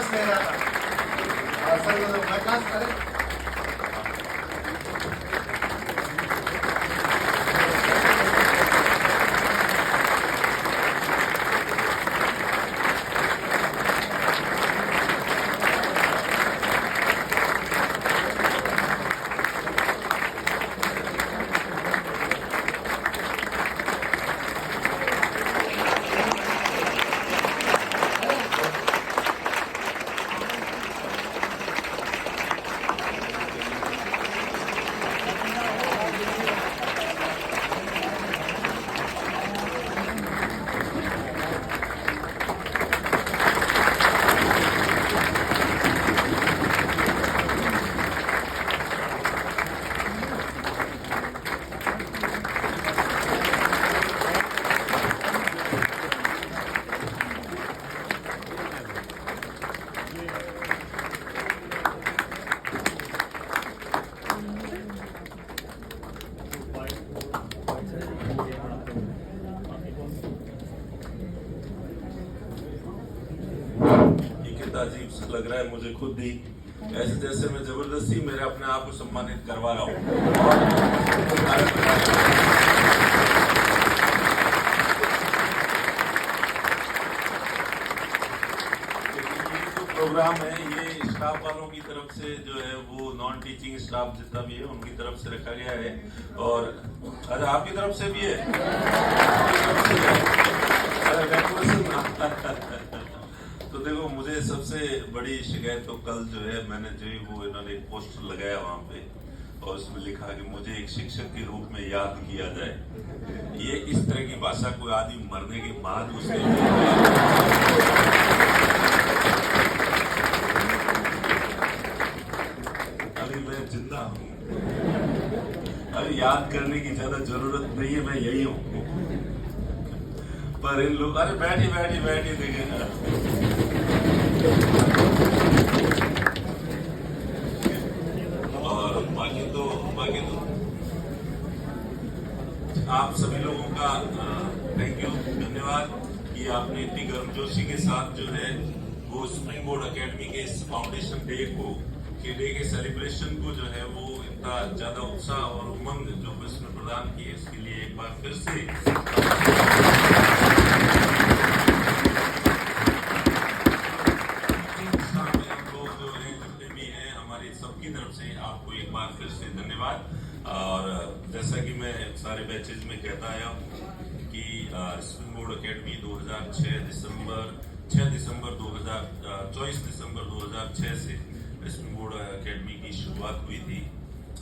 श्वास ले रहा था। सर क्लास करें। अजीब सा लग रहा है मुझे खुद ही, ऐसे जैसे मैं जबरदस्ती मेरे अपने आप को सम्मानित करवा रहा हूँ। प्रोग्राम है ये स्टाफ वालों की तरफ से जो है वो नॉन टीचिंग स्टाफ जितना भी है उनकी तरफ से रखा गया है, और अच्छा आपकी तरफ से भी है, तो देखो मुझे सबसे बड़ी शिकायत तो कल जो है मैंने जो ही वो इन्होंने एक पोस्टर लगाया वहां पे और उसमें लिखा कि मुझे एक शिक्षक के रूप में याद किया जाए। ये इस तरह की भाषा कोई आदमी मरने के बाद उसके अभी मैं जिंदा हूँ, अभी याद करने की ज्यादा जरूरत नहीं है, मैं यही हूँ। पर इन लोग अरे बैठिए बैठिए बैठिए देखेगा। और बाकी तो आप सभी लोगों का थैंक यू, धन्यवाद कि आपने इतनी गर्मजोशी के साथ जो है वो स्प्रिंग बोर्ड एकेडमी के इस फाउंडेशन डे के सेलिब्रेशन को जो है वो इतना ज्यादा उत्साह और उमंग जो इसमें प्रदान किए, इसके लिए एक बार फिर से सबकी तरफ से आपको एक बार फिर से धन्यवाद। और जैसा कि मैं सारे बैचेज में कहता आया हूँ कि स्प्रिंग बोर्ड एकेडमी 2006 दिसंबर 2006 से स्प्रिंग बोर्ड एकेडमी की शुरुआत हुई थी,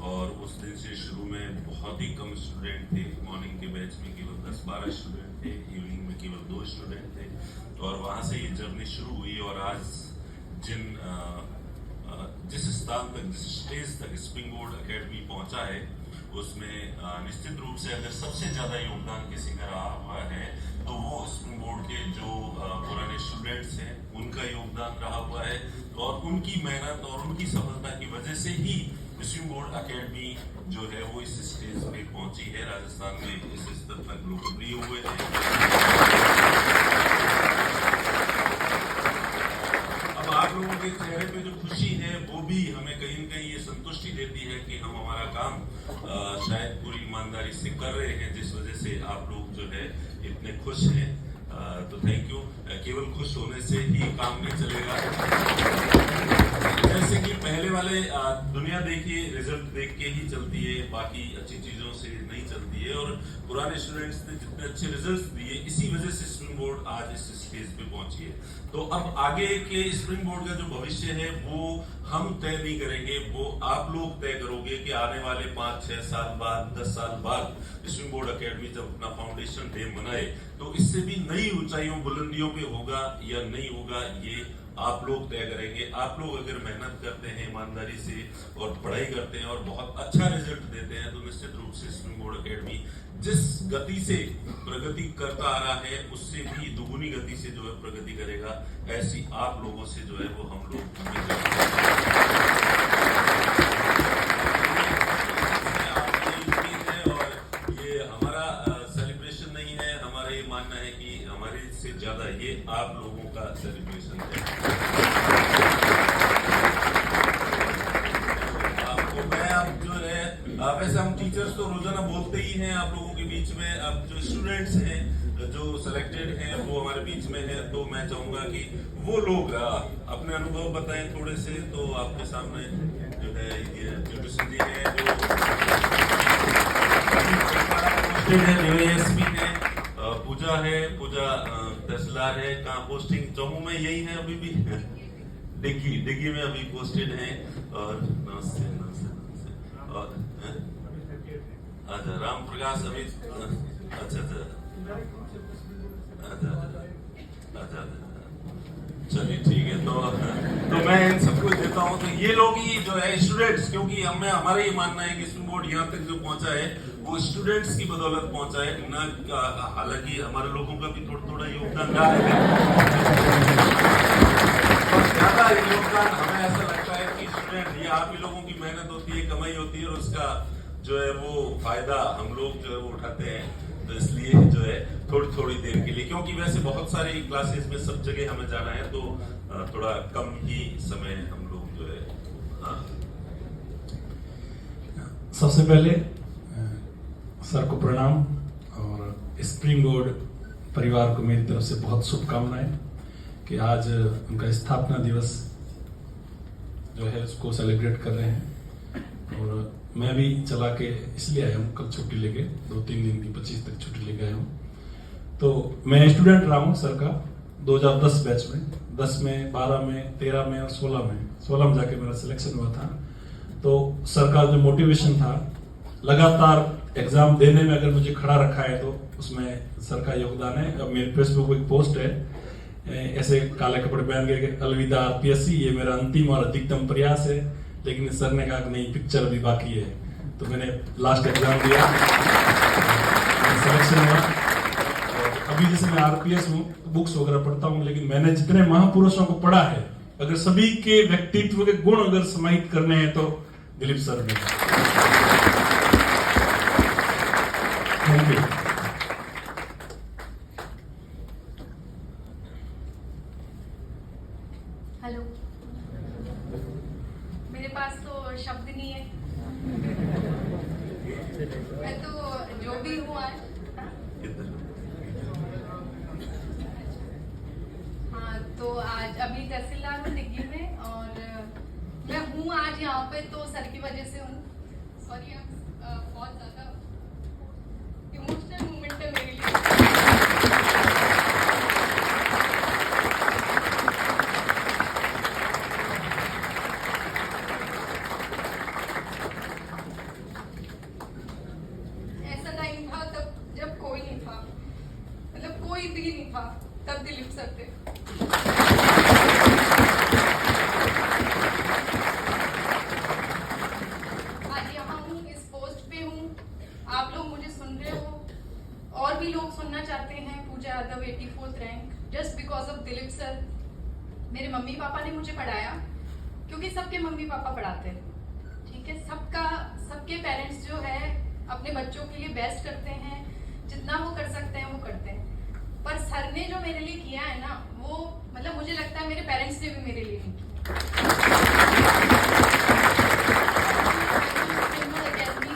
और उस दिन से शुरू में बहुत ही कम स्टूडेंट थे। मॉर्निंग के बैच में केवल 10-12 स्टूडेंट थे, इवनिंग में केवल 2 स्टूडेंट थे, और वहां से ये जर्नी शुरू हुई। और आज जिस स्थान तक, जिस स्टेज तक स्प्रिंग बोर्ड एकेडमी पहुंचा है, उसमें निश्चित रूप से अगर सबसे ज्यादा योगदान किसी का रहा हुआ है तो वो स्प्रिंग बोर्ड के जो पुराने स्टूडेंट्स हैं उनका योगदान रहा हुआ है, और उनकी मेहनत और उनकी सफलता की वजह से ही स्प्रिंग बोर्ड एकेडमी जो है वो इस स्टेज पे पहुंची है, राजस्थान में इस स्तर तक लोकप्रिय हुए हैं। अब आप लोगों के चेहरे पे जो खुशी है वो भी हमें कहीं न कहीं ये संतुष्टि देती है कि हम हमारा काम शायद पूरी ईमानदारी से कर रहे हैं, जिस वजह से आप लोग जो है इतने खुश हैं। तो थैंक यू। केवल खुश होने से ही काम नहीं चलेगा, जैसे कि पहले वाले दुनिया देखिए रिजल्ट देख के ही चलती है, बाकी अच्छी चीजों से नहीं चलती है, और पुराने स्टूडेंट्स ने जितने अच्छे रिजल्ट्स दिए इसी वजह से स्प्रिंग बोर्ड आज इस स्टेज पे पहुंची है। तो अब आगे के स्प्रिंग बोर्ड का जो भविष्य है वो हम तय नहीं करेंगे, वो आप लोग तय करोगे कि आने वाले 5-6 साल बाद, 10 साल बाद स्प्रिंग बोर्ड एकेडमी जब अपना फाउंडेशन डे मनाए तो इससे भी नई ऊंचाइयों बुलंदियों पे होगा या नहीं होगा, ये आप लोग तय करेंगे। आप लोग अगर मेहनत करते हैं ईमानदारी से और पढ़ाई करते हैं और बहुत अच्छा रिजल्ट देते हैं तो निश्चित रूप से स्प्रिंग बोर्ड एकेडमी जिस गति से प्रगति करता आ रहा है उससे भी दुगुनी गति से जो है प्रगति करेगा। ऐसी आप लोगों से जो है वो हम लोग और ये हमारा सेलिब्रेशन नहीं है, हमारा ये मानना है कि हमारे से ज्यादा ये आप लोगों का सेलिब्रेशन है। बीच में अब जो स्टूडेंट्स हैं जो सिलेक्टेड हैं वो हमारे बीच में है, तो मैं चाहूंगा कि वो लोग अपने अनुभव बताएं थोड़े से। तो आपके सामने जो है ये ट्यूशन जी है जो न्यू एएसपी है, पूजा है, पूजा तहसीलदार है, कहाँ पोस्टिंग जम्मू में यही है अभी भी, डिग्गी में अभी पोस्टेड है। और नमस्ते और अच्छा राम प्रकाश अभी अच्छा चलिए ठीक है। तो मैं इन सबको देता हूँ। तो ये लोग ही जो है स्टूडेंट्स, क्योंकि हमें हमारा ये मानना है कि स्प्रिंग बोर्ड यहाँ तक जो पहुंचा है वो स्टूडेंट्स की बदौलत पहुंचा है ना। हालांकि हमारे लोगों का भी थोड़ा थोड़ा योगदान रहा है, और ज्यादा योगदान हमें ऐसा लगता है कि स्टूडेंट, ये आप ही लोगों की मेहनत होती है, कमाई होती है, और उसका जो है वो फायदा हम लोग जो है वो उठाते हैं। तो इसलिए जो है थोड़ी थोड़ी देर के लिए, क्योंकि वैसे बहुत सारी क्लासेस में सब जगह हमें जाना है, तो थोड़ा कम ही समय हम लोग जो है। हाँ, सबसे पहले सर को प्रणाम, और स्प्रिंग बोर्ड परिवार को मेरी तरफ से बहुत शुभकामनाएं कि आज उनका स्थापना दिवस जो है उसको सेलिब्रेट कर रहे हैं। और मैं भी चला के इसलिए आया हूँ, कल छुट्टी लेके 2-3 दिन की 25 तक छुट्टी लेके आया हूँ। तो मैं स्टूडेंट रहा हूँ सर का 2010 बैच में, 10 में, 12 में, 13 में और 16 में जाके मेरा सिलेक्शन हुआ था। तो सर का जो मोटिवेशन था, लगातार एग्जाम देने में अगर मुझे खड़ा रखा है तो उसमें सर का योगदान है। अब मेरे फेसबुक पर एक पोस्ट है, ऐसे काले कपड़े पहन के अलविदा आरपीएससी, ये मेरा अंतिम और अधिकतम प्रयास है। लेकिन सर ने कहा कि नहीं, पिक्चर अभी बाकी है। तो मैंने लास्ट एग्जाम दिया, सिलेक्शन हुआ। अभी जैसे मैं आरपीएस हूँ, बुक्स वगैरह पढ़ता हूँ, लेकिन मैंने जितने महापुरुषों को पढ़ा है, अगर सभी के व्यक्तित्व के गुण अगर समाहित करने हैं तो दिलीप सर ने। Thank you. हेलो, मेरे पास तो शब्द नहीं है। मैं तो जो भी हूँ आज, हाँ, तो आज अभी तहसीलदार हूँ डिग्गी में, और मैं हूँ आज यहाँ पे तो सर की वजह से हूँ। सॉरी, बहुत ज्यादा इमोशनल मोमेंट है मेरे लिए। कोई भी नहीं था तब दिलीप सर थे। आज यहाँ हूँ, इस पोस्ट पे हूँ, आप लोग मुझे सुन रहे हो, और भी लोग सुनना चाहते हैं। Pooja Yadav 84th rank, just because of Dilip sir. मेरे मम्मी पापा ने मुझे पढ़ाया, क्योंकि सबके मम्मी पापा पढ़ाते हैं, ठीक है। सबके पेरेंट्स जो है अपने बच्चों के लिए बेस्ट करते हैं, जितना वो कर सकते हैं वो करते हैं। पर सर ने जो मेरे लिए किया है ना, वो मतलब मुझे लगता है मेरे पेरेंट्स ने भी मेरे लिए नहीं किया।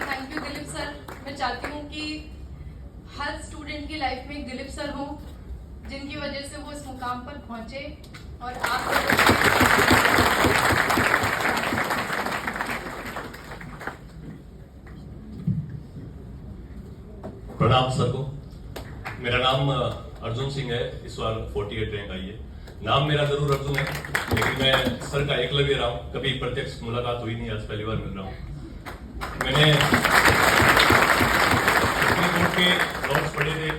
Thank you Dilip sir. मैं चाहती हूँ कि हर स्टूडेंट की लाइफ में एक दिलीप सर हो, जिनकी वजह से वो इस मुकाम पर पहुंचे। और आप प्रणाम सर को। मेरा नाम अर्जुन सिंह है, इस बार 48 रैंक आई है। नाम मेरा जरूर अर्जुन है, लेकिन मैं सर का एकलव्य रहा हूँ, कभी प्रत्यक्ष मुलाकात हुई नहीं, आज पहली बार मिल रहा हूँ। मैंने के नोट्स पढ़े थे,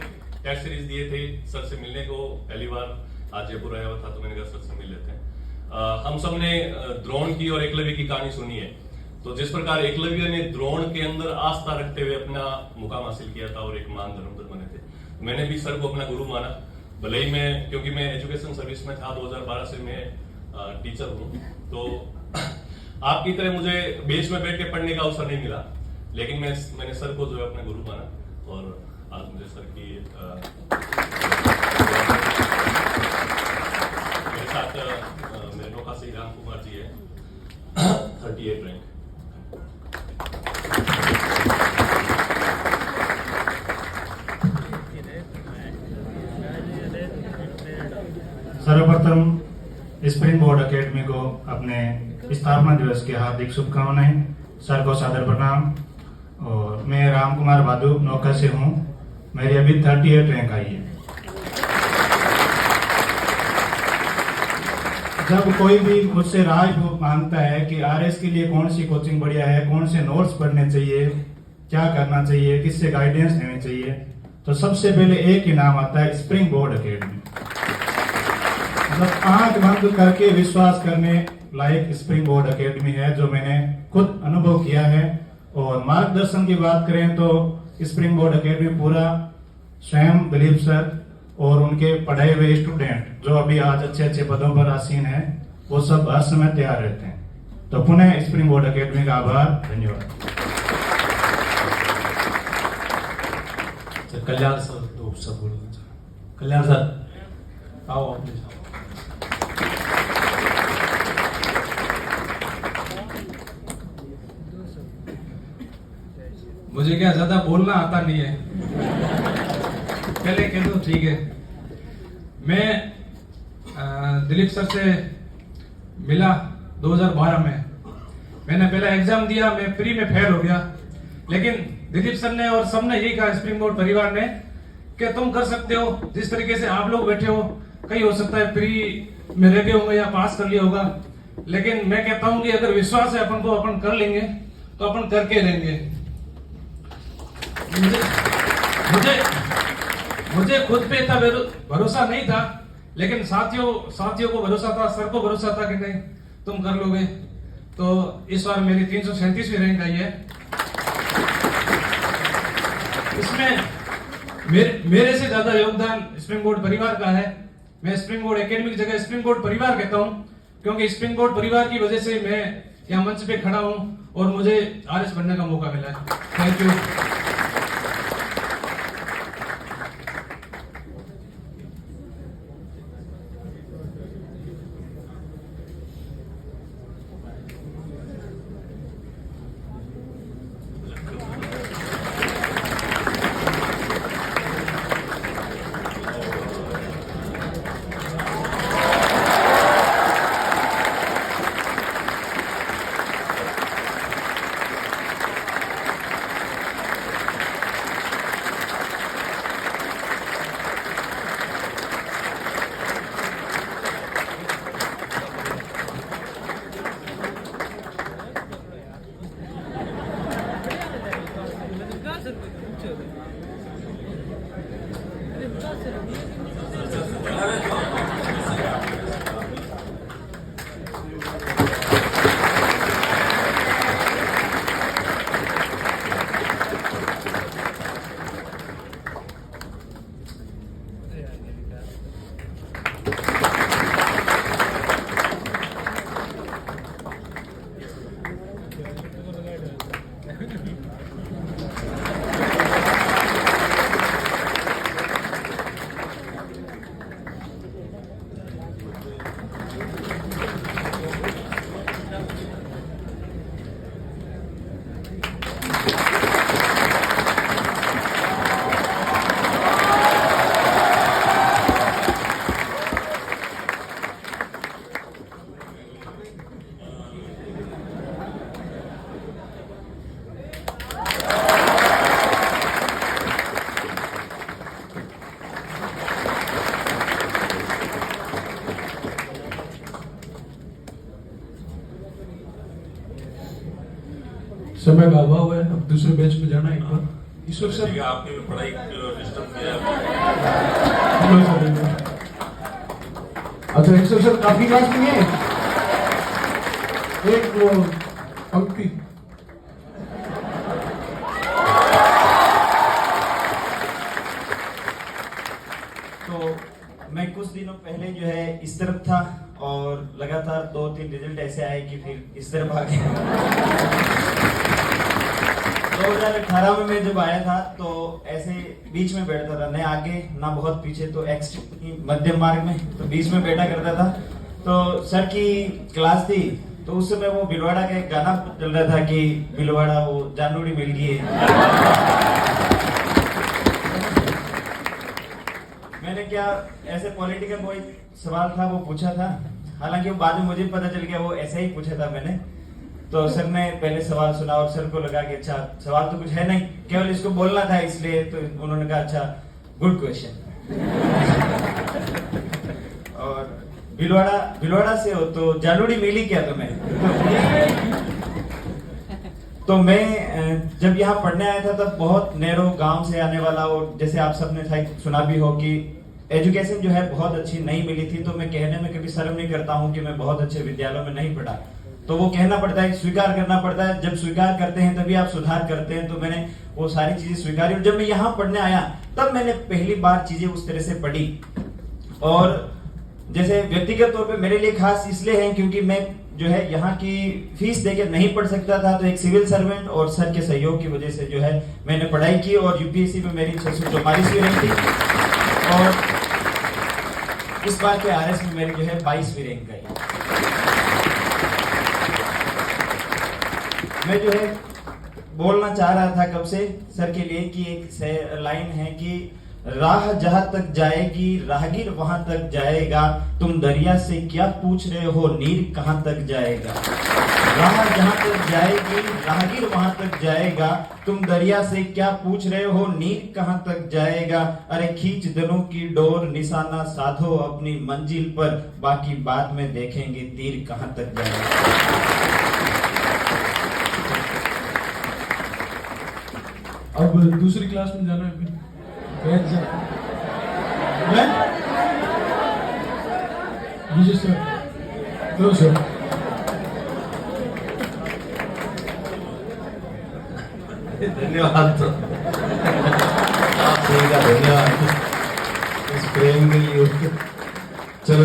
टेस्ट सीरीज दिए थे, सर से मिलने को पहली बार आज जयपुर आया हुआ था, तो मैंने कहा सर से मिल लेते हैं। हम सब ने द्रोण की और एकलव्य की कहानी सुनी है। तो जिस प्रकार एकलव्य ने द्रोण के अंदर आस्था रखते हुए अपना मुकाम हासिल किया था और एक मान धर्मधर बने थे, मैंने भी सर को अपना गुरु माना। भले ही मैं, क्योंकि मैं एजुकेशन सर्विस में था, 2012 से मैं टीचर हूँ, तो आपकी तरह मुझे बेंच में बैठ के पढ़ने का अवसर नहीं मिला, लेकिन मैंने सर को जो है अपना गुरु माना। और आज मुझे सर की मेरे साथ मेरे नौका से राम कुमार जी है, 38 रैंक। अकेडमी को अपने स्थापना दिवस की हार्दिक शुभकामनाएं। सर को सादर प्रणाम। और मैं राम कुमार भादु नौका से हूँ। मेरी अभी 38 रैंक आई है। जब कोई भी मुझसे राय मांगता है कि आरएस के लिए कौन सी कोचिंग बढ़िया है, कौन से नोट्स पढ़ने चाहिए, क्या करना चाहिए, किससे गाइडेंस लेनी चाहिए, तो सबसे पहले एक ही नाम आता है, स्प्रिंग बोर्ड एकेडमी। मतलब आंख बंद करके विश्वास करने लायक स्प्रिंग बोर्ड एकेडमी है, जो मैंने खुद अनुभव किया है। और मार्गदर्शन की बात करें तो स्प्रिंग बोर्ड एकेडमी पूरा स्वयं दिलीप सर और उनके पढ़ाए हुए स्टूडेंट जो अभी आज अच्छे अच्छे पदों पर आसीन हैं, वो सब हर समय तैयार रहते हैं। तो पुनः स्प्रिंग बोर्ड एकेडमी का आभार, धन्यवाद। कल्याण सर दो सब बोलना चाहिए। कल्याण सर आओ आप प्लीज। मुझे क्या ज्यादा बोलना आता नहीं है, पहले कह दो ठीक है। मैं दिलीप सर से मिला 2012 में। मैंने पहला एग्जाम दिया, मैं प्री में फेल हो गया। लेकिन दिलीप सर ने और सबने यही कहा, स्प्रिंग बोर्ड परिवार ने, कि तुम कर सकते हो। जिस तरीके से आप लोग बैठे हो, कहीं हो सकता है प्री में रह गए होंगे या पास कर लिया होगा, लेकिन मैं कहता हूं कि अगर विश्वास है अपन को, अपन कर लेंगे तो अपन करके रहेंगे। मुझे खुद पे इतना भरोसा नहीं था, लेकिन साथियों को भरोसा था, सर को भरोसा था कि नहीं तुम कर लोगे। तो इस बार मेरी 337वीं रैंक आई है। इसमें मेरे से ज्यादा योगदान स्प्रिंग बोर्ड परिवार का है। मैं स्प्रिंग बोर्ड एकेडमी की जगह स्प्रिंग बोर्ड परिवार कहता हूं, क्योंकि स्प्रिंग बोर्ड परिवार की वजह से मैं यहाँ मंच पे खड़ा हूं और मुझे आरएस बनने का मौका मिला है। Thank you. समय का अभाव है, अब दूसरे बैच में जाना है एक बार। ईश्वर सर आपने भी पढ़ाई डिस्टर्ब किया। अच्छा ईश्वर सर काफी बात नहीं है, एक वो पंक्ति। तो मैं कुछ दिनों पहले जो है इस तरफ था और लगातार 2-3 रिजल्ट ऐसे आए कि फिर इस तरफ आ गया। 2018 में मैं जब आया था तो ऐसे बीच में बैठता था, न आगे ना बहुत पीछे, तो मध्यम मार्ग में, तो बीच में बैठा करता था। तो सर की क्लास थी, तो उस समय वो भिलवाड़ा का एक गाना चल रहा था कि भिलवाड़ा वो जानूड़ी मिल गई है। मैंने क्या ऐसे पॉलिटिकल कोई सवाल था वो पूछा था, हालांकि वो बाद में मुझे पता चल गया वो ऐसा ही पूछा था मैंने। तो सर ने पहले सवाल सुना और सर को लगा कि अच्छा सवाल तो कुछ है नहीं, केवल इसको बोलना था इसलिए, तो उन्होंने कहा अच्छा गुड क्वेश्चन। और भिलवाड़ा से हो तो जालूड़ी मिली क्या तुम्हें? तो मैं जब यहाँ पढ़ने आया था तब बहुत नैरो गांव से आने वाला, और जैसे आप सबने सुना भी हो कि एजुकेशन जो है बहुत अच्छी नहीं मिली थी, तो मैं कहने में कभी शर्म नहीं करता हूँ कि मैं बहुत अच्छे विद्यालयों में नहीं पढ़ा। तो वो कहना पड़ता है, स्वीकार करना पड़ता है, जब स्वीकार करते हैं तभी आप सुधार करते हैं। तो मैंने वो सारी चीजें स्वीकारी, और जब मैं यहाँ पढ़ने आया तब मैंने पहली बार चीजें उस तरह से पढ़ी। और जैसे व्यक्तिगत तौर पे मेरे लिए खास इसलिए है क्योंकि मैं जो है यहाँ की फीस देकर नहीं पढ़ सकता था, तो एक सिविल सर्वेंट और सर के सहयोग की वजह से जो है मैंने पढ़ाई की, और यूपीएससी में मेरी 644वीं रैंक थी, और इस बार के आरएस में मेरी जो है 22वीं रैंक आई। मैं जो है बोलना चाह रहा था कब से सर के लिए कि एक लाइन है कि राह जहां तक जाएगी राहगीर वहां तक जाएगा, तुम दरिया से क्या पूछ रहे हो नीर कहां तक जाएगा। राह जहां तक जाएगी राहगीर वहां तक जाएगा, तुम दरिया से क्या पूछ रहे हो नीर कहां तक जाएगा। अरे खींच दिलों की डोर निशाना साधो अपनी मंजिल पर, बाकी बाद में देखेंगे तीर कहां तक जाएगा। अब दूसरी क्लास में जाना है। विजय सर, तो सर धन्यवाद। तो आप सभी का धन्यवाद इस प्रेम के लिए। चलो